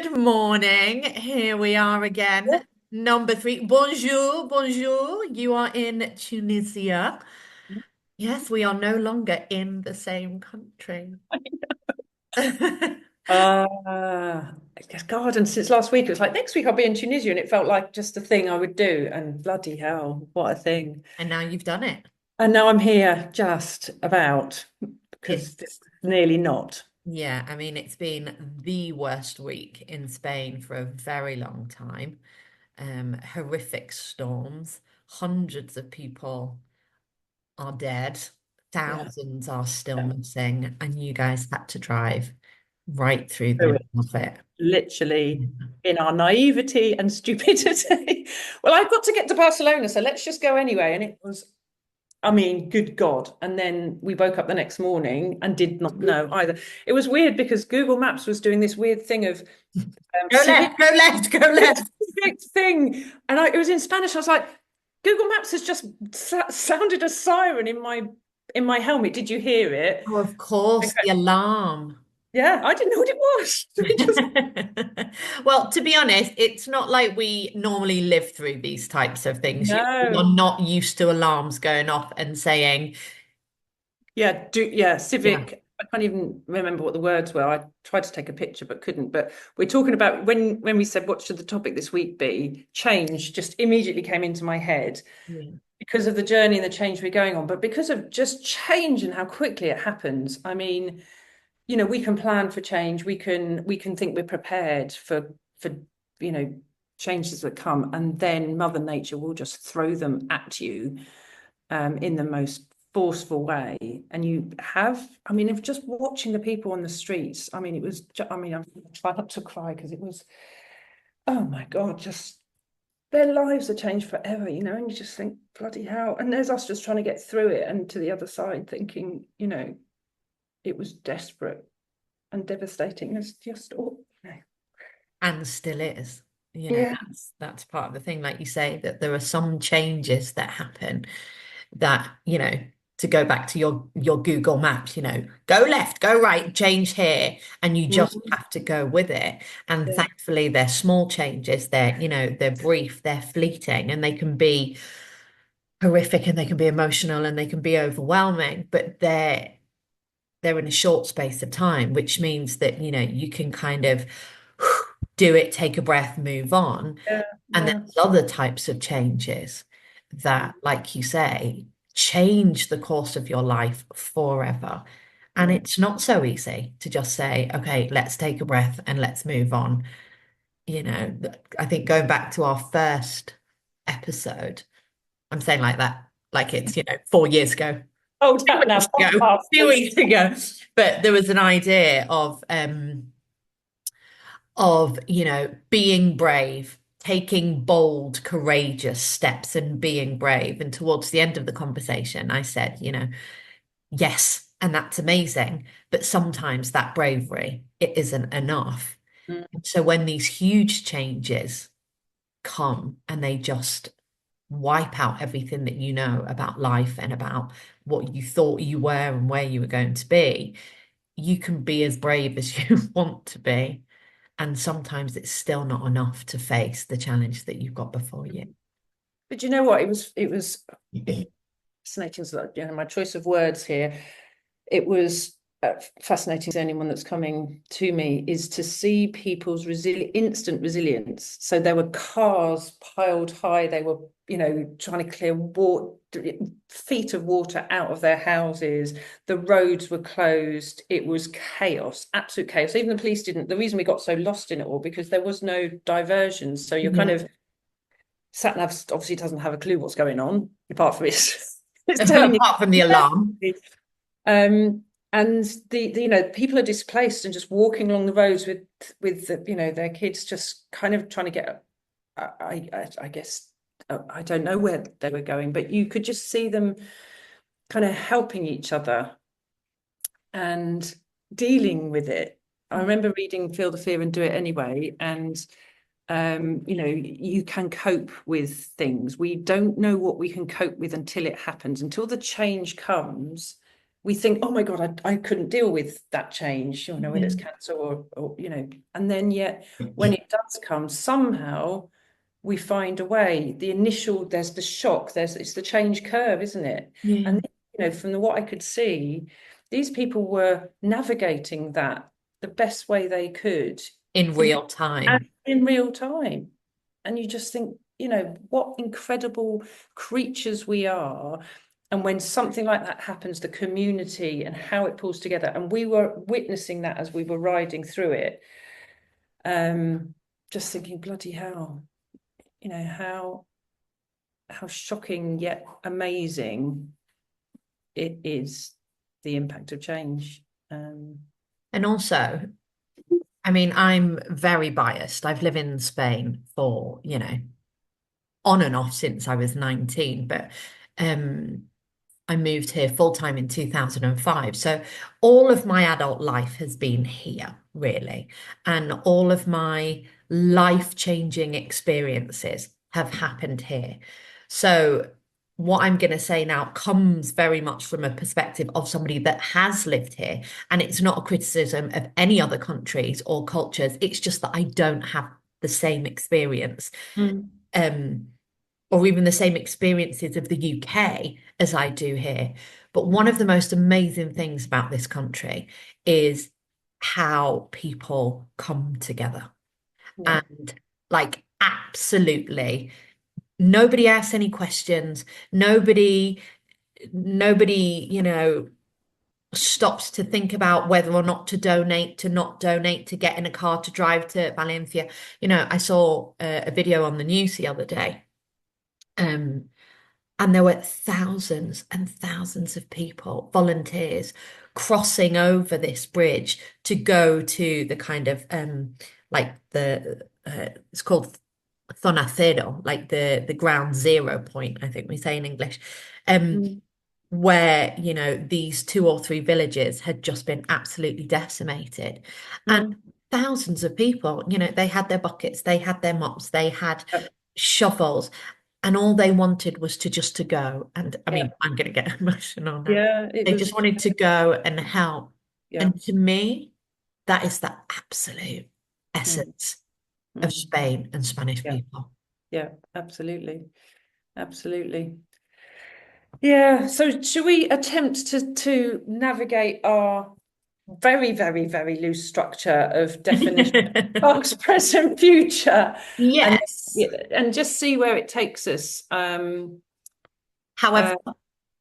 Good morning. Here we are again. Number three. Bonjour, bonjour. You are in Tunisia. Yes, we are no longer in the same country. Uh, God, and since last week, it was like next week I'll be in Tunisia, and it felt like just a thing I would do. And bloody hell, what a thing. And now you've done it. And now I'm here just about because this It's, is nearly not. yeah, I mean, it's been the worst week in Spain for a very long time. Horrific storms. Hundreds of people are dead. Yeah, Thousands are still yeah. missing. And you guys had to drive right through the Do middle it. of it. Literally in our naivety and stupidity. Well, I've got to get to Barcelona, so let's just go anyway. And it was, I mean, good God. And then we woke up the next morning and did not know either. It was weird because Google Maps was doing this weird thing of Go civic left, go left, go left. thing. And it was in Spanish. I was like, Google Maps has just sounded a siren in my helmet. Did you hear it? Oh, of course, Okay. the alarm. Yeah, I didn't know what it was. We just Well, to be honest, it's not like we normally live through these types of things. We are no. not used to alarms going off and saying, Yeah, yeah, civic. I can't even remember what the words were. I tried to take a picture but couldn't. But we're talking about when we said what should the topic this week be, change just immediately came into my head yeah, because of the journey and the change we're going on, but because of just change and how quickly it happens. I mean, we can plan for change. We can think we're prepared for you know changes that come, and then Mother Nature will just throw them at you in the most forceful way. And you have, I mean, if just watching the people on the streets, I mean, it was, I mean, I'm trying not to cry because it was, oh my God, just their lives are changed forever, and you just think, bloody hell. And there's us just trying to get through it and to the other side thinking, it was desperate and devastating. It's just, and still is. yeah, That's part of the thing. Like you say, that there are some changes that happen that, to go back to your Google Maps, go left, go right, change here, and you just mm, have to go with it. And yeah, thankfully, they're small changes. They're brief, they're fleeting, and they can be horrific, and they can be emotional, and they can be overwhelming, but they're in a short space of time, which means that, you can kind of do it, take a breath, move on. yeah, And yeah. there's other types of changes that, like you say, change the course of your life forever. And Yeah. it's not so easy to just say, okay, let's take a breath and let's move on. I think going back to our first episode, I'm saying like that, like it's, 4 years ago, Oh, two that now weeks ago, past few us. weeks ago. But there was an idea of, being brave, taking bold, courageous steps and being brave. And towards the end of the conversation, I said, yes, and that's amazing. But sometimes that bravery, it isn't enough. Mm, So when these huge changes come and they just wipe out everything that you know about life and about what you thought you were and where you were going to be, you can be as brave as you want to be. And sometimes it's still not enough to face the challenge that you've got before you. mm. But you know what? It was fascinating. So, my choice of words here. It was fascinating to anyone that's coming to me is to see people's instant resilience. So there were cars piled high. They were, trying to clear feet of water out of their houses. The roads were closed. It was chaos, absolute chaos. Even the police didn't. The reason we got so lost in it all because there was no diversion. So you're kind Yeah. of sat nav obviously doesn't have a clue what's going on apart from it's telling you. Apart from the alarm. Um, and people are displaced and just walking along the roads with their kids just kind of trying to get. I guess I don't know where they were going, but you could just see them kind of helping each other and dealing with it. I remember reading Feel the Fear and Do It Anyway, and you can cope with things. We don't know what we can cope with until it happens, until the change comes. we think, oh my God, I couldn't deal with that change, you know, whether it's cancer or, you know, and then yet when it does come, somehow we find a way. The initial, there's the shock, it's the change curve, isn't it? Yeah. And, you know, from what I could see, these people were navigating that the best way they could In in, real time. in real time. And you just think, you know, what incredible creatures we are. And when something like that happens, the community and how it pulls together, and we were witnessing that as we were riding through it, just thinking, bloody hell, you know, how shocking yet amazing it is, the impact of change. And also, I mean, I'm very biased. I've lived in Spain for, on and off since I was 19, but um, I moved here full time in 2005. So all of my adult life has been here, really. And all of my life-changing experiences have happened here. So what I'm going to say now comes very much from a perspective of somebody that has lived here. And it's not a criticism of any other countries or cultures. It's just that I don't have the same experience. Mm. Um, or even the same experiences of the UK as I do here. But one of the most amazing things about this country is how people come together. Yeah. And like, absolutely, nobody asks any questions. Nobody, stops to think about whether or not to donate, to not donate, to get in a car to drive to Valencia. I saw a video on the news the other day. Um, And there were thousands and thousands of people, volunteers, crossing over this bridge to go to the kind of like it's called zona cero, like the ground zero point, I think we say in English, um, Mm. where, these two or three villages had just been absolutely decimated. And Mm. thousands of people, they had their buckets, they had their mops, they had Yeah. shovels, and all they wanted was to go. And I Yeah. mean, I'm going to get emotional now. Yeah, it They just was. wanted to go and help. Yeah. And to me, that is the absolute Mm. essence of Mm. Spain and Spanish Yeah. people. Yeah, absolutely. Absolutely. Yeah. So should we attempt to navigate our very, very, very loose structure of definition, past, present, future, and Yes. and just see where it takes us. However, Uh,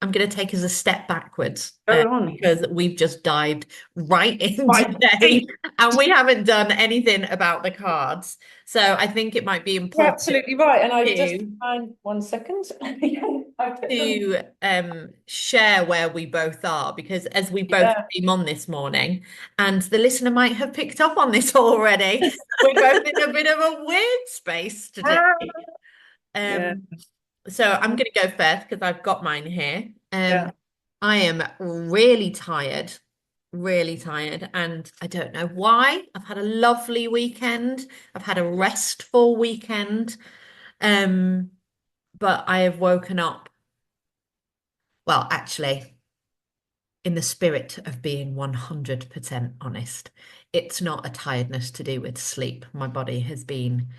I'm going to take us a step backwards go on. because we've just dived right in Right. today and we haven't done anything about the cards. So I think it might be You're important absolutely right. And I've just to find 1 second. Yeah, I put them. share where we both are because as we both Yeah. came on this morning, and the listener might have picked up on this already, we're both in a bit of a weird space today. Yeah. Um, so I'm going to go first because I've got mine here. Yeah. I am really tired, and I don't know why. I've had a lovely weekend. I've had a restful weekend. Um, but I have woken up, well, actually, in the spirit of being 100% honest, it's not a tiredness to do with sleep. My body has been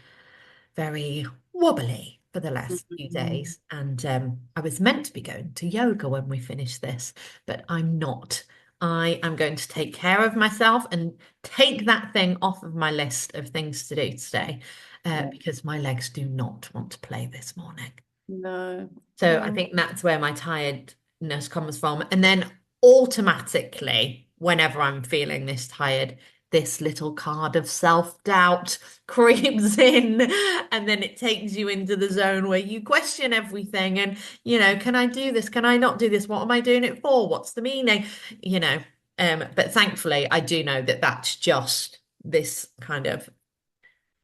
very wobbly for the last few Mhm. days. And I was meant to be going to yoga when we finish this, but I'm not. I am going to take care of myself and take that thing off of my list of things to do today Yeah. because my legs do not want to play this morning. No. So I Oh. think that's where my tiredness comes from. And then automatically, whenever I'm feeling this tired, this little card of self-doubt creeps in, and then it takes you into the zone where you question everything. And, can I do this? Can I not do this? What am I doing it for? What's the meaning? You know, but thankfully, I do know that that's just this kind of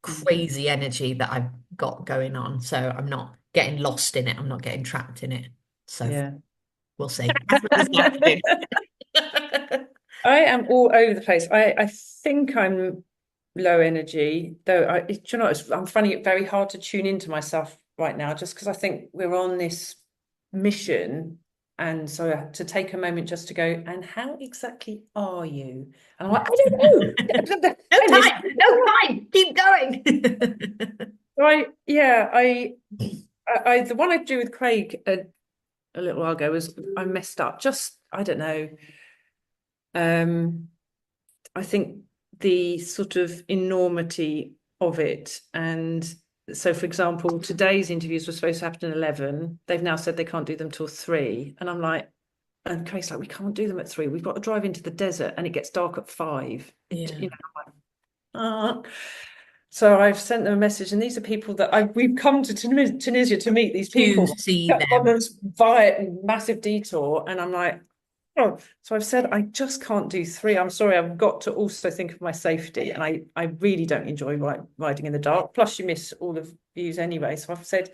Mm. crazy energy that I've got going on. So I'm not getting lost in it. I'm not getting trapped in it. So Yeah. we'll see. That's what this afternoon. I am all over the place. I think I'm low energy, though do you know, I'm finding it very hard to tune into myself right now, just because I think we're on this mission And so I had to take a moment just to go, and how exactly are you? And I'm like, I don't know. No And it's time, no time, keep going. the one I drew with Craig a little while ago was I messed up. Just I don't know. I think the sort of enormity of it. And so, for example, today's interviews were supposed to happen at 11. They've now said they can't do them till 3. And I'm like, and Craig's like, we can't do them at 3. We've got to drive into the desert and it gets dark at 5. Yeah. You know, I'm like, So I've sent them a message, and these are people that we've come to Tunisia to meet these To people. see On them. this via massive detour, and I'm like, oh, so I've said I just can't do 3. I'm sorry, I've got to also think of my safety, and I really don't enjoy riding in the dark. Plus, you miss all the views anyway. So I've said,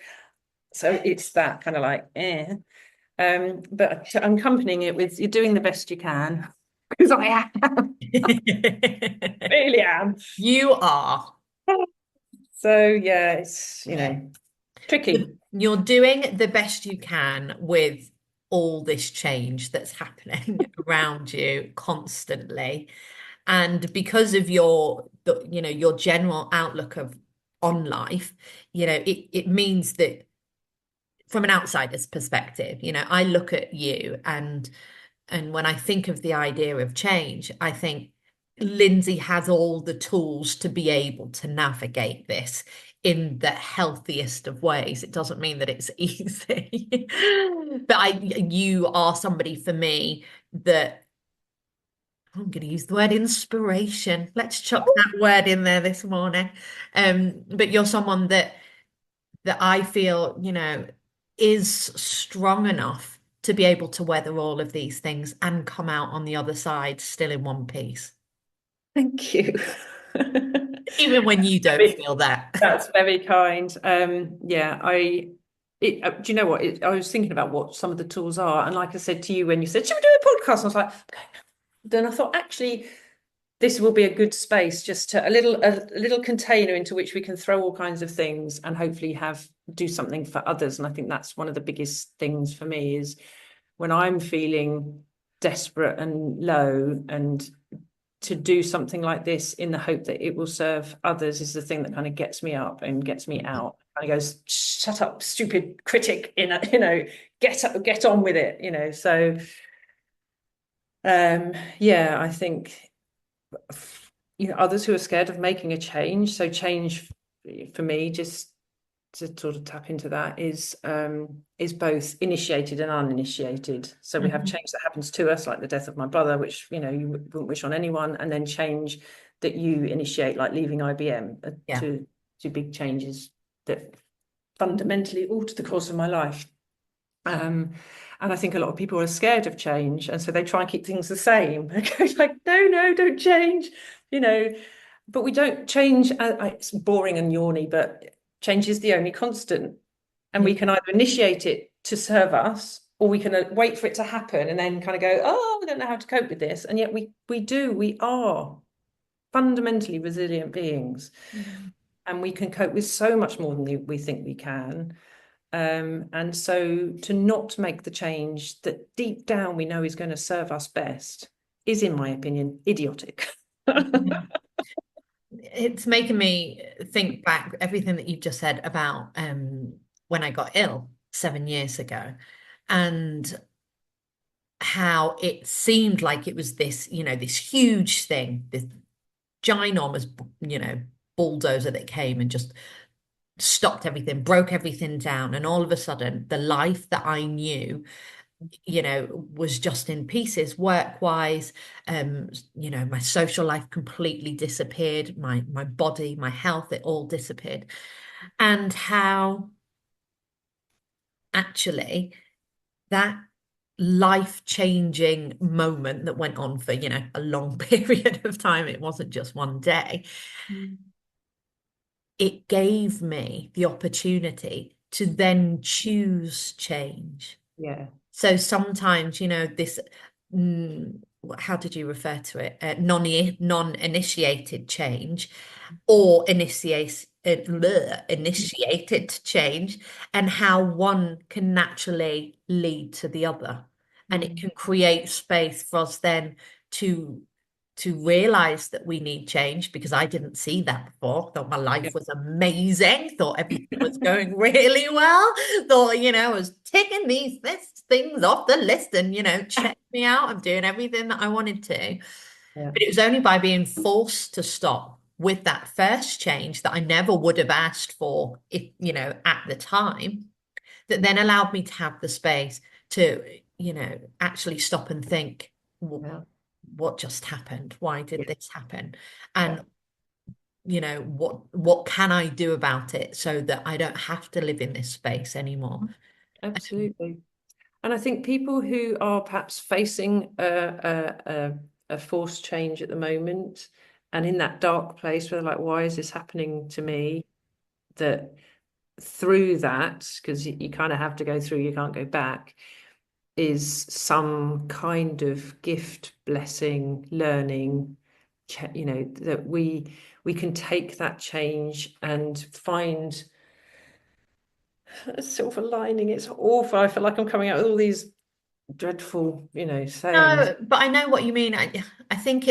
so it's that kind of like, eh. But accompanying it with you're doing the best you can, because I am, really am. You are. So yeah, it's tricky. You're doing the best you can with all this change that's happening around you constantly. And because of your general outlook of on life, it means that from an outsider's perspective, I look at you and when I think of the idea of change, I think Lindsay has all the tools to be able to navigate this in the healthiest of ways. It doesn't mean that it's easy. But you are somebody for me that I'm going to use the word inspiration. Let's chuck that word in there this morning. But you're someone that I feel, is strong enough to be able to weather all of these things and come out on the other side still in one piece, Thank you. even when you don't feel that. That's very kind. Yeah, do you know what? I was thinking about what some of the tools are, and like I said to you when you said, "Should we do a podcast?" I was like, okay. Then I thought, actually, this will be a good space, just to a little container into which we can throw all kinds of things and hopefully do something for others. And I think that's one of the biggest things for me is when I'm feeling desperate and low, and to do something like this in the hope that it will serve others is the thing that kind of gets me up and gets me out. And goes, shut up, stupid critic, get on with it. So yeah, I think others who are scared of making a change. So change for me, just to sort of tap into that, is both initiated and uninitiated. So we have change that happens to us, like the death of my brother, which you wouldn't wish on anyone, and then change that you initiate, like leaving IBM, Yeah. to big changes that fundamentally alter the course of my life. And I think a lot of people are scared of change, and so they try and keep things the same. Like, no, don't change, but we don't change. It's boring and yawny, but change is the only constant. And we can either initiate it to serve us, or we can wait for it to happen and then kind of go, oh, we don't know how to cope with this. And yet we are fundamentally resilient beings. And we can cope with so much more than we think we can. And so to not make the change that deep down we know is going to serve us best is, in my opinion, idiotic. It's making me think back everything that you've just said about when I got ill 7 years ago and how it seemed like it was this huge thing, this ginormous, bulldozer that came and just stopped everything, broke everything down. And all of a sudden, the life that I knew, was just in pieces work-wise. My social life completely disappeared, my body, my health, it all disappeared. And how actually that life-changing moment that went on for, a long period of time, it wasn't just one day, it gave me the opportunity to then choose change. Yeah. So sometimes, this, how did you refer to it? Non-initiated change or initiated change, and how one can naturally lead to the other. and it Mm. can create space for us then to realize that we need change, because I didn't see that before. Thought my Yeah. life was amazing, thought everything was going really well, thought, I was ticking these things off the list, and check me out, I'm doing everything that I wanted to. Yeah. But it was only by being forced to stop with that first change that I never would have asked for, if at the time, that then allowed me to have the space to actually stop and think, Yeah. what just happened? Why did Yeah. this happen? Yeah. And what can I do about it so that I don't have to live in this space anymore? Absolutely. And I think people who are perhaps facing a forced change at the moment and in that dark place where they're like, why is this happening to me? That through that, because you kind of have to go through, you can't go back, is some kind of gift, blessing, learning, that we can take that change and find a silver lining. It's awful. I feel like I'm coming out with all these dreadful, sayings. No, but I know what you mean. I think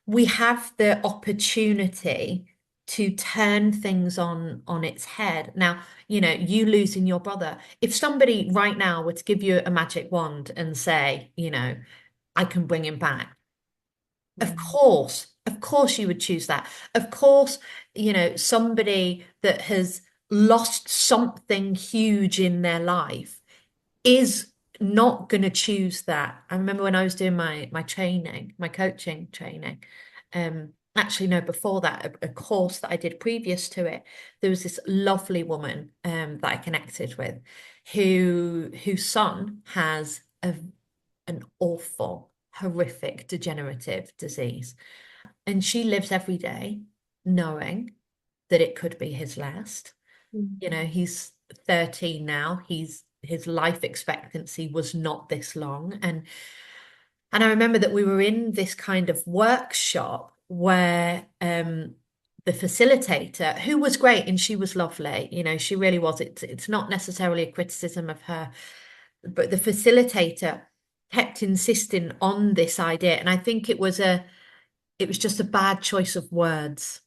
we have the opportunity to turn things on its head. Now, you losing your brother. If somebody right now were to give you a magic wand and say, I can bring him back, Mm. of course you would choose that. Of course, somebody that has lost something huge in their life is not going to choose that. I remember when I was doing my training, my coaching training, actually no, before that, a course that I did previous to it, there was this lovely woman that I connected with, whose son has an awful, horrific degenerative disease. And she lives every day knowing that it could be his last. Mm. He's 13 now. His life expectancy was not this long. And I remember that we were in this kind of workshop where the facilitator, who was great and she was lovely, she really was. It's not necessarily a criticism of her, but the facilitator kept insisting on this idea. And I think it was just a bad choice of words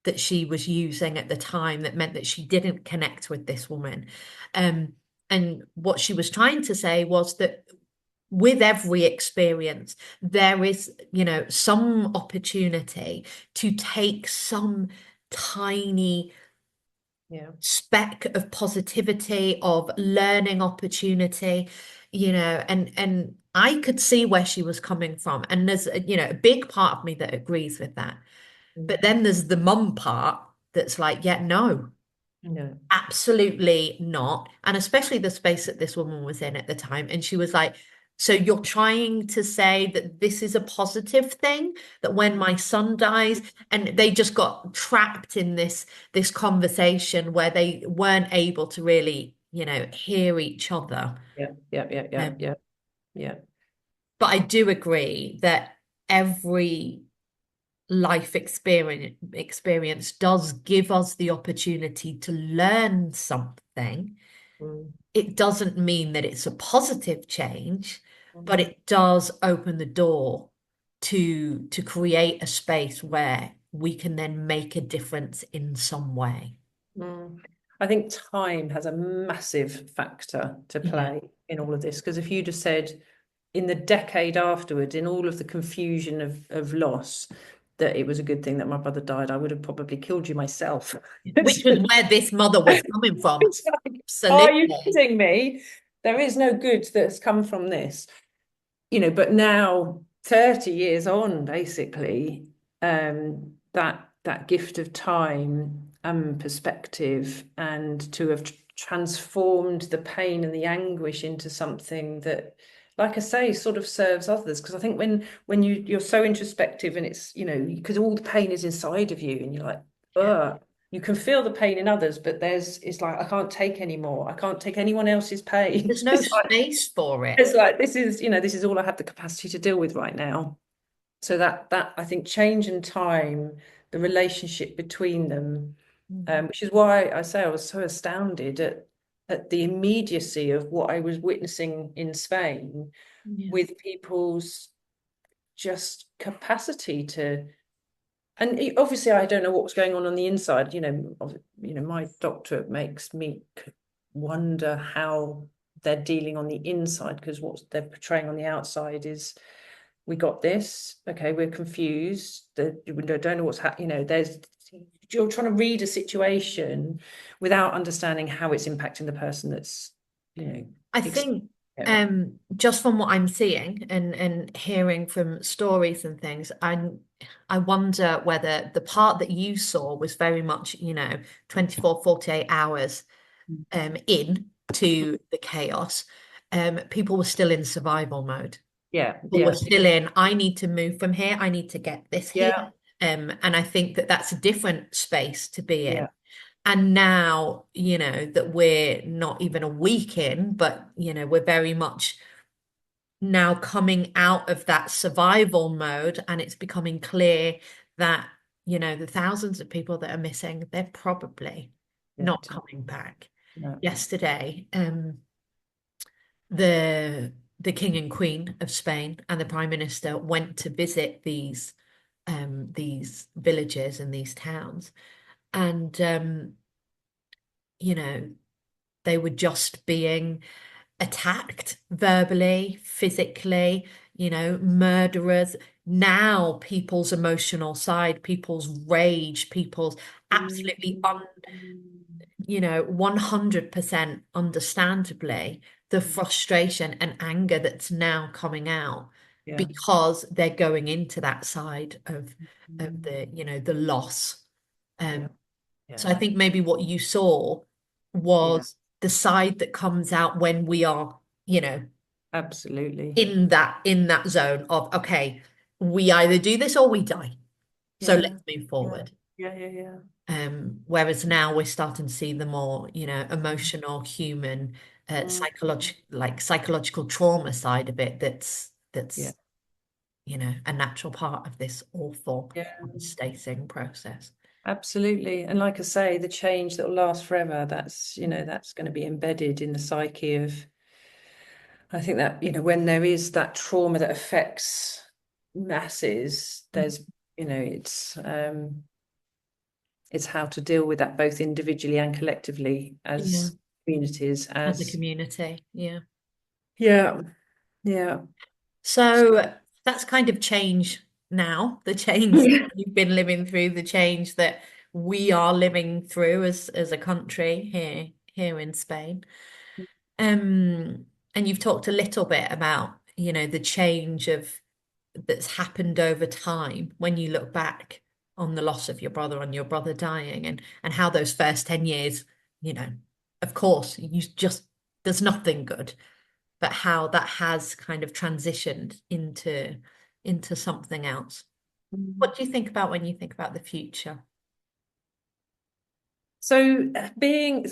that she was using at the time that meant that she didn't connect with this woman. Um, and what she was trying to say was that with every experience, there is, some opportunity to take some tiny Yeah. speck of positivity, of learning opportunity, and I could see where she was coming from. And there's, a big part of me that agrees with that. Mm. But then there's the mum part that's like, yeah, no, No. absolutely not. And especially the space that this woman was in at the time. And she was like, so you're trying to say that this is a positive thing, that when my son dies, and they just got trapped in this conversation where they weren't able to really, hear each other. Yeah. Yeah. Yeah. Yeah. Um, Yeah. Yeah. but I do agree that every life experience does give us the opportunity to learn something. Mm. It doesn't mean that it's a positive change, but Mm. it does open the door to create a space where we can then make a difference in some way. Mm. I think time has a massive factor to Yeah. play in all of this, because if you'd have said in the decade afterwards, in all of the confusion of loss, that it was a good thing that my brother died, I would have probably killed you myself. Which was where this mother was coming from. It's like, are you Absolutely. kidding me? There is no good that's come from this. But now 30 years on, basically, that gift of time and perspective, and to have transformed the pain and the anguish into something that, like I say, sort of serves others. Because I think when you're so introspective, and it's, because all the pain is inside of you, and you're like, Yeah. ugh. You can feel the pain in others, but it's like, I can't take anymore. I can't take anyone else's pain. There's no space for it. It's like, this is all I have the capacity to deal with right now. So that I think change and time, the relationship between them, Mm. which is why I say I was so astounded at at the immediacy of what I was witnessing in Spain Yeah. with people's just capacity to, and obviously I don't know what was going on the inside. My doctorate makes me wonder how they're dealing on the inside, because what they're portraying on the outside is, we got this, okay, we're confused, we don't know what's happening. You're trying to read a situation without understanding how it's impacting the person that's, I ex- think yeah. just from what I'm seeing and hearing from stories and things, I wonder whether the part that you saw was very much, 24, 48 hours in to the chaos. People were still in survival mode. Yeah, People were yeah, still in, I need to move from here, I need to get this here. yeah, And I think that that's a different space to be in. yeah. And now, that we're not even a week in, but, we're very much now coming out of that survival mode, and it's becoming clear that, the thousands of people that are missing, they're probably Yeah, not coming back. no. Yesterday, the King and Queen of Spain and the Prime Minister went to visit these villages and these towns, and you know, they were just being attacked verbally, physically, murderers. Now, people's emotional side, people's rage, people's absolutely 100% understandably, the frustration and anger that's now coming out Yeah, because they're going into that side of the loss. yeah, Um, yeah, so I think maybe what you saw yeah, was the side that comes out when we are, absolutely. in that zone of, okay, we either do this or we die. So Yeah, let's move yeah, forward. yeah, yeah, yeah. Whereas now we're starting to see the more, emotional, human, Mm, psychological trauma side of it yeah, that's a natural part of this awful yeah, devastating process. absolutely. And like I say, the change that will last forever, that's going to be embedded in the psyche of, I think that, when there is that trauma that affects masses, there's, it's how to deal with that both individually and collectively Yeah, as communities, as a as, community. Yeah. yeah, yeah. So that's kind of change now, the change that you've been living through, the change that we are living through as a country here in Spain. And you've talked a little bit about, the change of that's happened over time when you look back on the loss of your brother, on your brother dying, and how those first 10 years, you know, of course, there's nothing good, but how that has kind of transitioned into something else. What do you think about when you think about the future? So being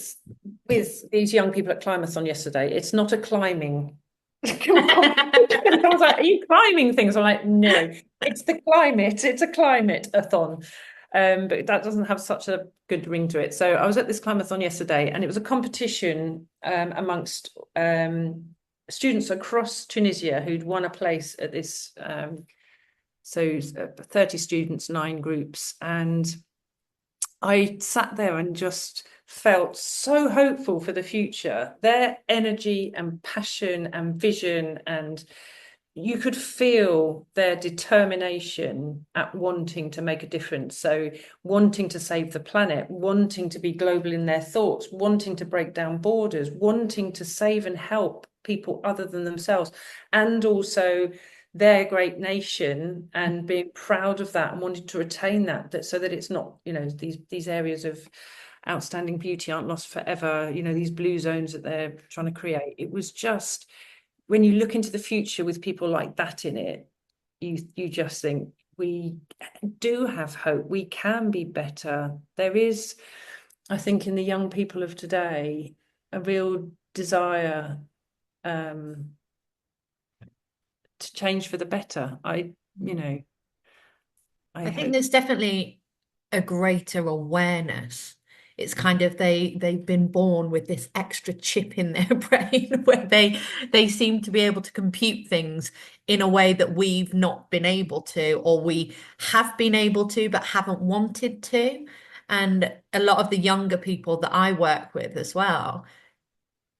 with these young people at Climathon yesterday, it's not a climbing competition. I was like, are you climbing things? I'm like, no, it's the climate. It's a climate-a-thon. But that doesn't have such a good ring to it. So I was at this Climathon yesterday, and it was a competition amongst students across Tunisia who'd won a place at this. So 30 students, 9 groups, and I sat there and just felt so hopeful for the future. Their energy and passion and vision, and you could feel their determination at wanting to make a difference. So, wanting to save the planet, wanting to be global in their thoughts, wanting to break down borders, wanting to save and help people other than themselves, and also their great nation, and being proud of that and wanting to retain that, so that it's not, these areas of outstanding beauty aren't lost forever, these blue zones that they're trying to create. It was just, when you look into the future with people like that in it, you just think, we do have hope, we can be better. There is, I think, in the young people of today, a real desire to change for the better. I I think hope. there's definitely a greater awareness It's kind of they've been born with this extra chip in their brain where they seem to be able to compute things in a way that we've not been able to, or we have been able to but haven't wanted to. And a lot of the younger people that I work with as well,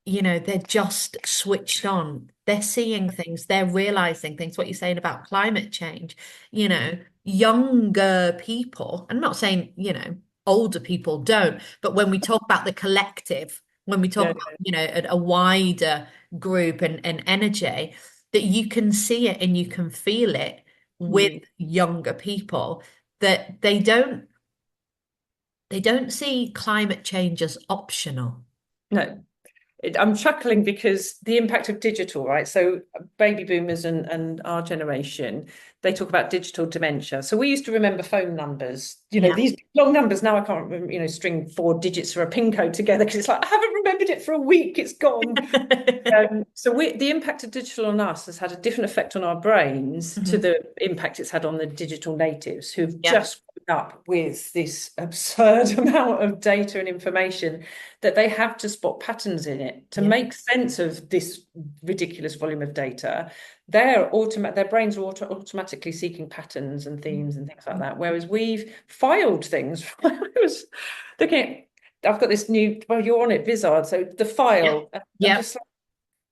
they're just switched on. They're seeing things, they're realizing things. What you're saying about climate change, younger people, I'm not saying, older people don't, but when we talk about the collective, when we talk Yeah. about, a wider group and energy, that you can see it and you can feel it with Mm. younger people, that they don't see climate change as optional. No. I'm chuckling because the impact of digital, right? So baby boomers and our generation, they talk about digital dementia. So we used to remember phone numbers, Yeah. these long numbers. Now I can't remember, string 4 digits for a PIN code together because it's like I haven't remembered it for a week. It's gone. So the impact of digital on us has had a different effect on our brains to Mhm. the impact it's had on the digital natives who've Yeah. just grown up with this absurd amount of data and information that they have to spot patterns in it to Yeah. make sense of this ridiculous volume of data. Their brains are automatically seeking patterns and themes and things like that. Whereas we've filed things. I was looking at, I've got this new, well, you're on it, Vizard. So the Yeah. file, I'm Yeah. just like,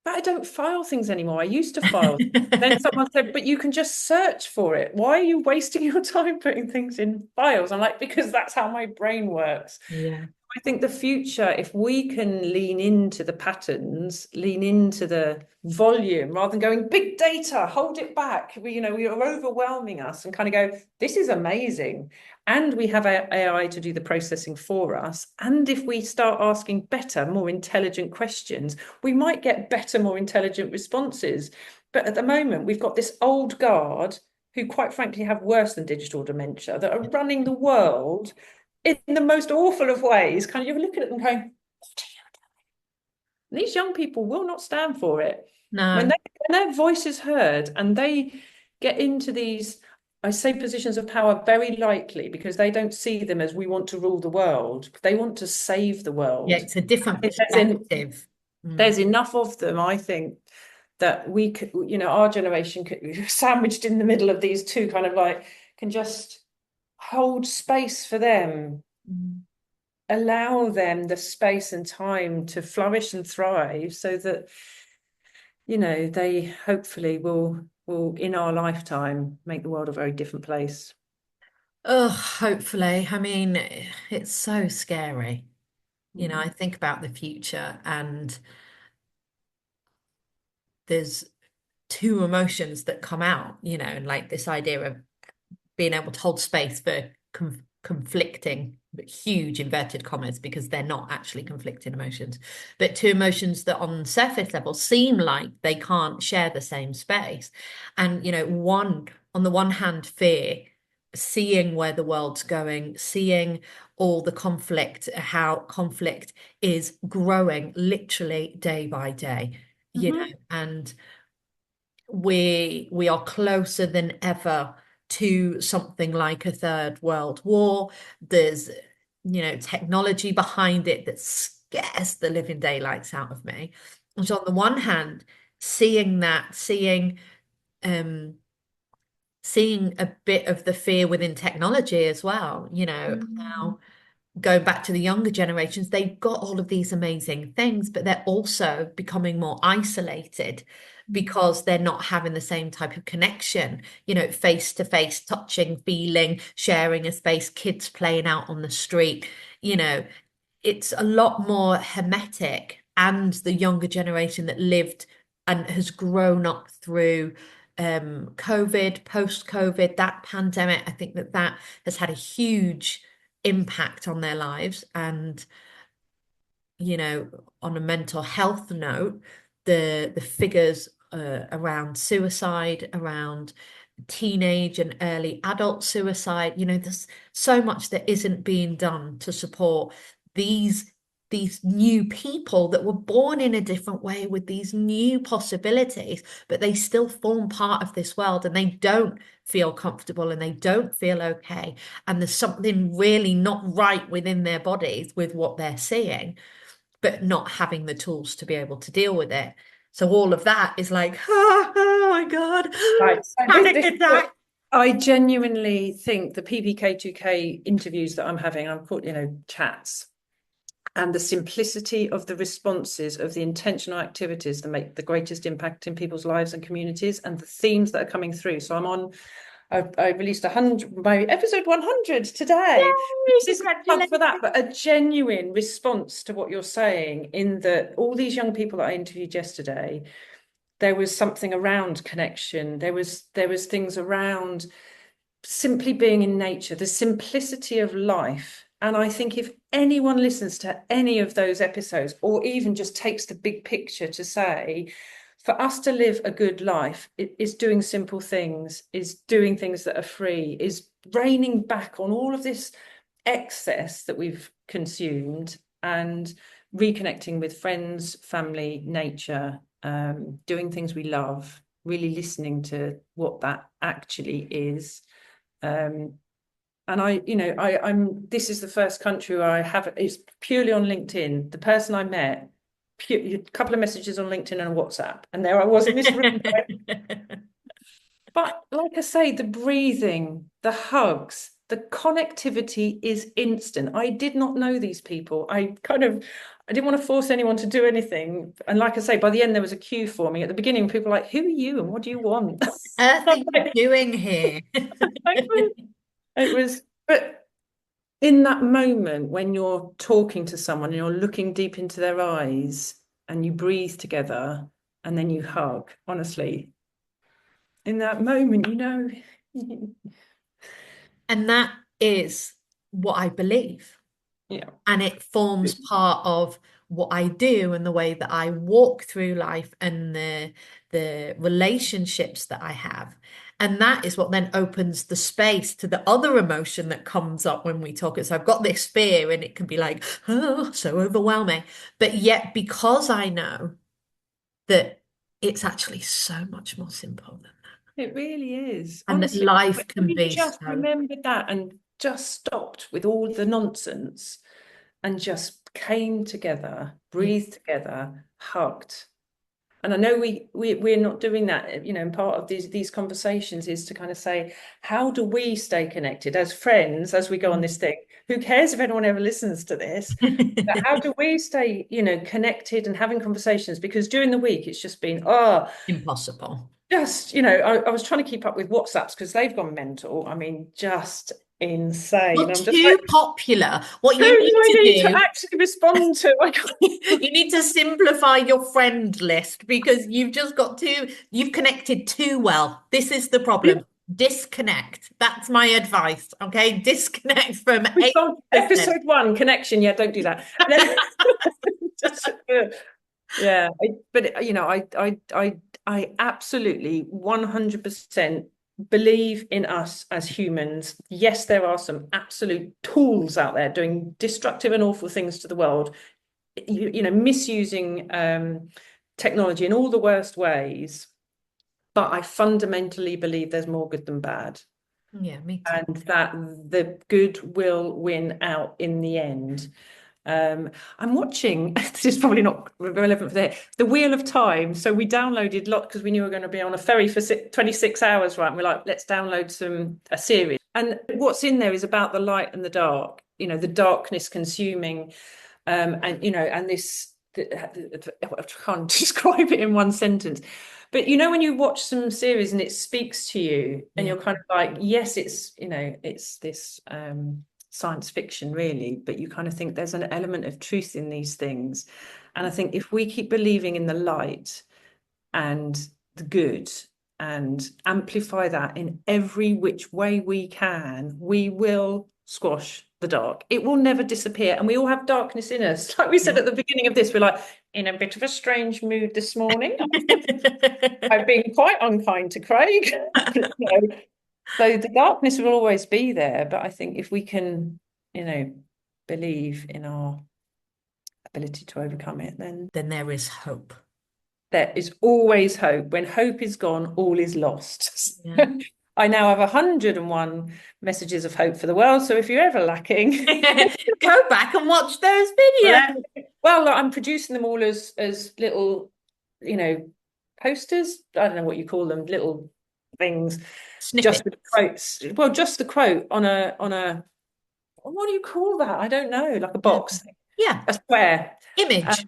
but I don't file things anymore. I used to file. Then someone said, but you can just search for it. Why are you wasting your time putting things in files? I'm like, because that's how my brain works. Yeah. I think the future, if we can lean into the patterns, lean into the volume rather than going big data, hold it back. We are overwhelming us and kind of go, this is amazing. And we have AI to do the processing for us. And if we start asking better, more intelligent questions, we might get better, more intelligent responses. But at the moment, we've got this old guard who, quite frankly, have worse than digital dementia that are running the world in the most awful of ways. Kind of, you're looking at them going, what are you doing? These young people will not stand for it. When No. they when their voice is heard and they get into these, I say positions of power very lightly because they don't see them as we want to rule the world. They want to save the Yeah, world. it's a different There's, perspective. Mm. there's enough of them, I think, that we could, our generation sandwiched in the middle of these two kind of like, can just hold space for them, Mm. allow them the space and time to flourish and thrive so that they hopefully will in our lifetime make the world a very different place. Oh, hopefully. I mean, it's so scary. I Mm. think about the future, and there's two emotions that come out, and like this idea of being able to hold space for conflicting, but huge inverted commas, because they're not actually conflicting emotions, but two emotions that on surface level seem like they can't share the same space. And, one, on the one hand, fear, seeing where the world's going, seeing all the conflict, how conflict is growing literally day by day, Mhm. and we are closer than ever to something like a third world war. There's, technology behind it that scares the living daylights out of me. And so on the one hand, seeing that, um seeing a bit of the fear within technology as well, Mm. how going back to the younger generations, they've got all of these amazing things, but they're also becoming more isolated because they're not having the same type of connection, face to face, touching, feeling, sharing a space, kids playing out on the street. You know, it's a lot more hermetic. And the younger generation that lived and has grown up through COVID, post-COVID, that pandemic, I think that has had a huge impact on their lives. And, on a mental health note, the figures around suicide, around teenage and early adult suicide, there's so much that isn't being done to support these these new people that were born in a different way with these new possibilities, but they still form part of this world and they don't feel comfortable and they don't feel okay. And there's something really not right within their bodies with what they're seeing, but not having the tools to be able to deal with it. So all of that is like, oh my God, Right. panic attack. I genuinely think the PPK2K interviews that I'm having, I'm called, chats, and the simplicity of the responses of the intentional activities that make the greatest impact in people's lives and communities, and the themes that are coming through. So I released my episode 100 today. Yay, This is fun for that, but a genuine response to what you're saying, in that all these young people that I interviewed yesterday, there was something around connection. There was things around simply being in nature, the simplicity of life. And I think if anyone listens to any of those episodes, or even just takes the big picture to say, for us to live a good life, it is doing simple things, is doing things that are free, is reining back on all of this excess that we've consumed, and reconnecting with friends, family, nature, doing things we love, really listening to what that actually is. And I'm this is the first country where I have, it's purely on LinkedIn. The person I met, a couple of messages on LinkedIn and WhatsApp, and there I was in this room. But like I say, the breathing, the hugs, the connectivity is instant. I did not know these people. I didn't want to force anyone to do anything. And like I say, by the end, there was a queue forming. At the beginning, people were like, who are you and what do you want? Earth are you doing here? But in that moment when you're talking to someone and you're looking deep into their eyes and you breathe together and then you hug, honestly, in that moment, And that is what I believe. yeah. And it forms part of what I do and the way that I walk through life and the relationships that I have. And that is what then opens the space to the other emotion that comes up when we talk. So I've got this fear and it can be like, oh, so overwhelming. But yet, because I know that it's actually so much more simple than that. It really is. And that Honestly, life when can we be just so. remembered that and just stopped with all the nonsense and just came together, Yeah. breathed together, hugged. And I know we're not doing that, and part of these conversations is to kind of say, how do we stay connected as friends as we go on this thing? Who cares if anyone ever listens to this? But how do we stay, connected and having conversations? Because during the week it's just been, Impossible. just, I was trying to keep up with WhatsApps because they've gone mental. I mean, just insane. Not I'm just like, too popular. What who you do need I to need to do, actually respond to? you need to simplify your friend list because you've connected too well. This is the problem. Disconnect. That's my advice. Okay. Disconnect from Episode 8%. 1, connection. Yeah, don't do that. Just, yeah, but I absolutely 100% believe in us as humans. Yes, there are some absolute tools out there doing destructive and awful things to the world. Misusing technology in all the worst ways. But I fundamentally believe there's more good than bad. Yeah, me too. And that the good will win out in the end. I'm watching, this is probably not relevant for the Wheel of Time. So we downloaded a lot because we knew we were going to be on a ferry for 26 hours, right? And we're like, let's download a series. And what's in there is about the light and the dark, the darkness consuming, and this, I can't describe it in one sentence. But when you watch some series and it speaks to you and Yeah. you're kind of like, yes, it's this science fiction really, but you kind of think there's an element of truth in these things. And I think if we keep believing in the light and the good and amplify that in every which way we can, we will squash the dark. It will never disappear. And we all have darkness in us. Like we said Yeah. at the beginning of this, we're like, in a bit of a strange mood this morning. I've been quite unkind to Craig. So the darkness will always be there. But I think if we can, believe in our ability to overcome it, then there is hope. there is always hope. When hope is gone, all is lost. Yeah. I now have 101 messages of hope for the world. So if you're ever lacking, Go back and watch those well, videos. I'm producing them all as little, you know, posters. I don't know what you call them, little things, just with Snippets. quotes. Well, just the quote on a what do you call that? I don't know, like a box, Yeah. a square. Image.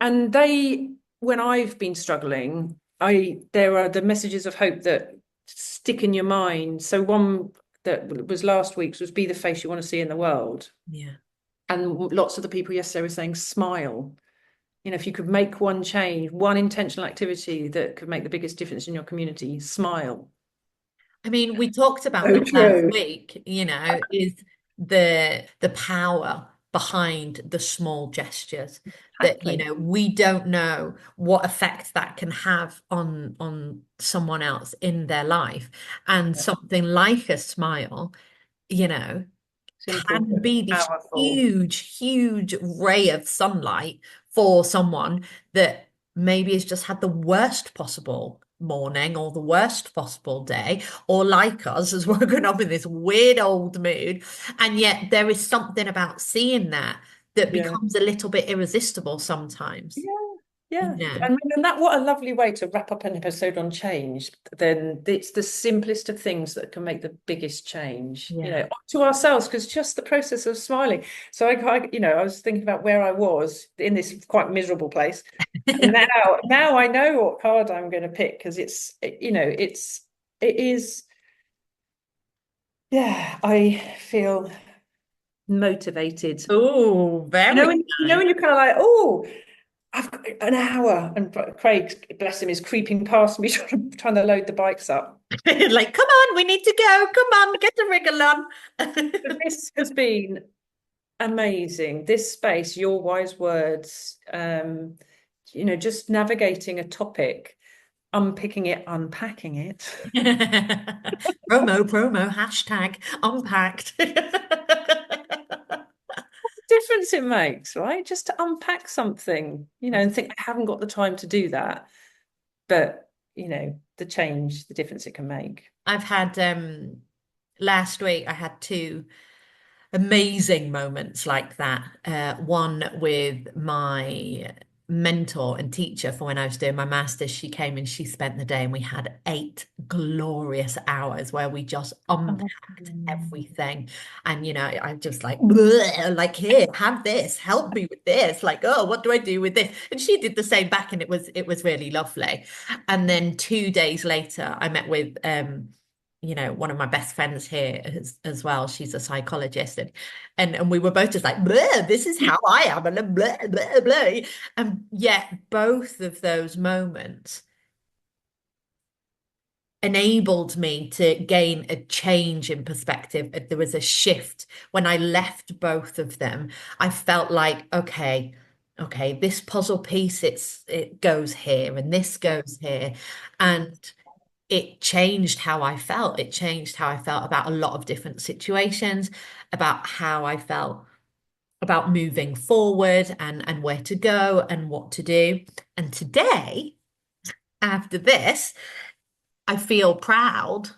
And they, when I've been struggling, there are the messages of hope that stick in your mind. So one that was last week's was be the face you want to see in the world. Yeah. And lots of the people yesterday were saying smile. You know, if you could make one change, one intentional activity that could make the biggest difference in your community, smile. I mean, we talked about So this last true. week, is the power behind the small gestures that, Exactly. we don't know what effect that can have on someone else in their life. And Yeah. something like a smile, you know, Simple, can be this powerful. huge, huge ray of sunlight for someone that maybe has just had the worst possible morning or the worst possible day, or like us, has woken up in this weird old mood. And yet there is something about seeing that Yeah. becomes a little bit irresistible sometimes. Yeah, You yeah. know? And that what a lovely way to wrap up an episode on change. Then it's the simplest of things that can make the biggest change, Yeah. to ourselves, because just the process of smiling. So I was thinking about where I was in this quite miserable place. And now I know what card I'm going to pick because it is, yeah, I feel motivated. Oh, very When nice. you're kind of like, oh, I've got an hour, and Craig, bless him, is creeping past me trying to load the bikes up. Like, come on, we need to go. Come on, get the wriggle on. But this has been amazing. This space, your wise words, just navigating a topic, unpicking it, unpacking it. Promo, hashtag unpacked. Difference it makes, right? Just to unpack something, and think I haven't got the time to do that. But, the difference it can make. I've had last week I had two amazing moments like that. One with my mentor and teacher for when I was doing my master's. She came and she spent the day, and we had 8 glorious hours where we just Oh, unpacked everything. And I just like, "Bleh," like, here, have this, help me with this. Like, oh, what do I do with this? And she did the same back, and it was really lovely. And then 2 days later, I met with one of my best friends here as well. She's a psychologist, and we were both just like, "Bleh, this is how I am," and blah, blah, blah. And yet both of those moments enabled me to gain a change in perspective. There was a shift when I left both of them. I felt like, okay, this puzzle piece, it goes here and this goes here. And it changed how I felt. It changed how I felt about a lot of different situations, about how I felt about moving forward and where to go and what to do. And today, after this, I feel proud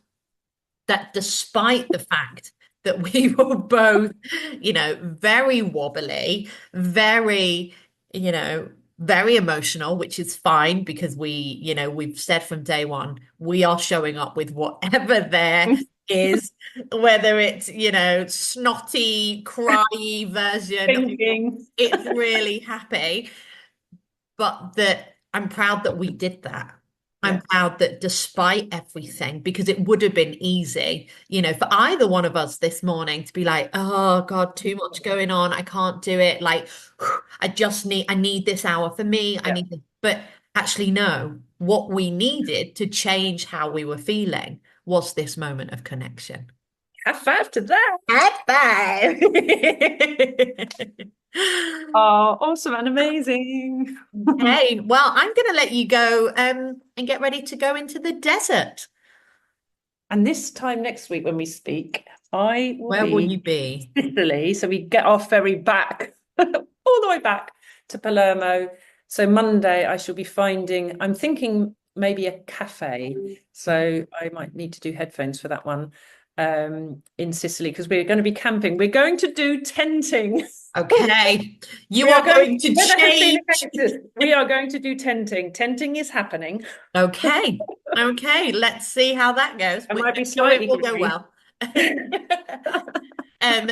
that despite the fact that we were both, very wobbly, very, very emotional, which is fine because we've said from day one, we are showing up with whatever there is, whether it's, snotty, cryy version, thinking. it's really happy, but that I'm proud that we did that. I'm Yeah. proud that despite everything, because it would have been easy, for either one of us this morning to be like, oh God, too much going on. I can't do it. Like, I need this hour for me. I Yeah. need this. But actually, no, what we needed to change how we were feeling was this moment of connection. High five to that. High five. Oh, awesome and amazing. Okay, well, I'm going to let you go and get ready to go into the desert. And this time next week when we speak, I will Where will be you be? in Sicily. So we get our ferry back, all the way back. to Palermo. So Monday I shall be finding, I'm thinking maybe a cafe. So I might need to do headphones for that one in Sicily because we're going to be camping. We're going to do tenting. Okay. You We are are going, going to weather has been change. against us. We are going to do tenting. Tenting is happening. Okay. Okay. Let's see how that goes. I might be I'm sure it slightly will go gloomy. well.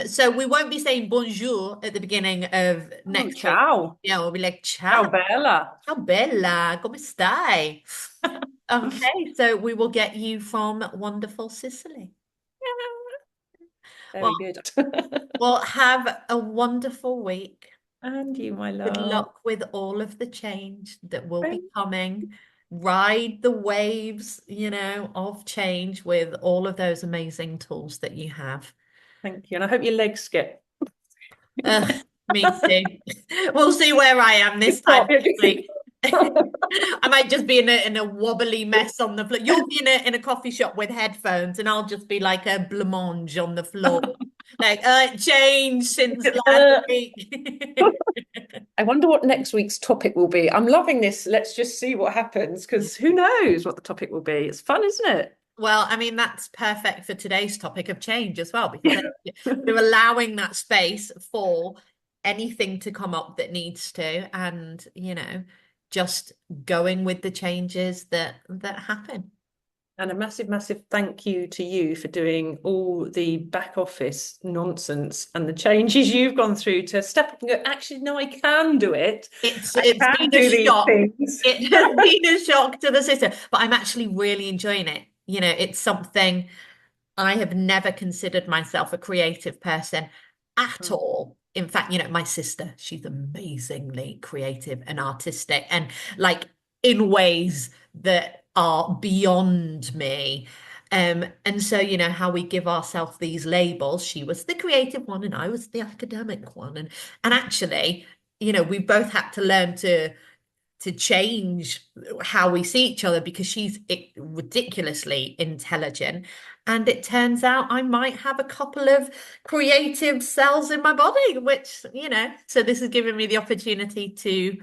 So we won't be saying bonjour at the beginning of Oh, next week. ciao. Yeah, we'll be like, Ciao, ciao, bella. ciao bella, come stai? Okay, so we will get you from wonderful Sicily. Well, Very good. well, have a wonderful week. And you, my Good love. luck with all of the change that will be Thank coming. Ride the waves, of change with all of those amazing tools that you have. thank you. And I hope your legs get Me too. We'll see where I am this time stop. next week. I might just be in a wobbly mess on the floor. You'll be in a coffee shop with headphones, and I'll just be like a blancmange on the floor. Like, it changed since last week. I wonder what next week's topic will be. I'm loving this. Let's just see what happens because who knows what the topic will be. It's fun, isn't it? Well, I mean, that's perfect for today's topic of change as well, because we're allowing that space for anything to come up that needs to, and just going with the changes that happen. And a massive, massive thank you to you for doing all the back office nonsense and the changes you've gone through to step up and go, actually, no, I can do it. I It's can been a do these shock. things. It has been a shock to the system, but I'm actually really enjoying it. It's something I have never considered myself a creative person at all. In fact, my sister, she's amazingly creative and artistic and like in ways that are beyond me. And so, how we give ourselves these labels, she was the creative one and I was the academic one. And actually, we both had to learn to change how we see each other because she's ridiculously intelligent. And it turns out I might have a couple of creative cells in my body, which, so this has given me the opportunity to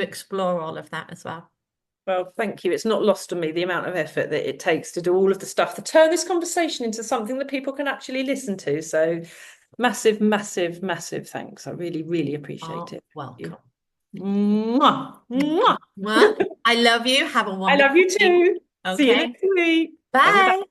explore all of that as well. Well, thank you. It's not lost on me the amount of effort that it takes to do all of the stuff to turn this conversation into something that people can actually listen to. So massive, massive, massive thanks. I really, really appreciate Oh, it. Thank welcome. you. Mwah, mwah. Well, I love you. Have a I love wonderful you week. too. See you Okay. next week. Bye bye. Bye.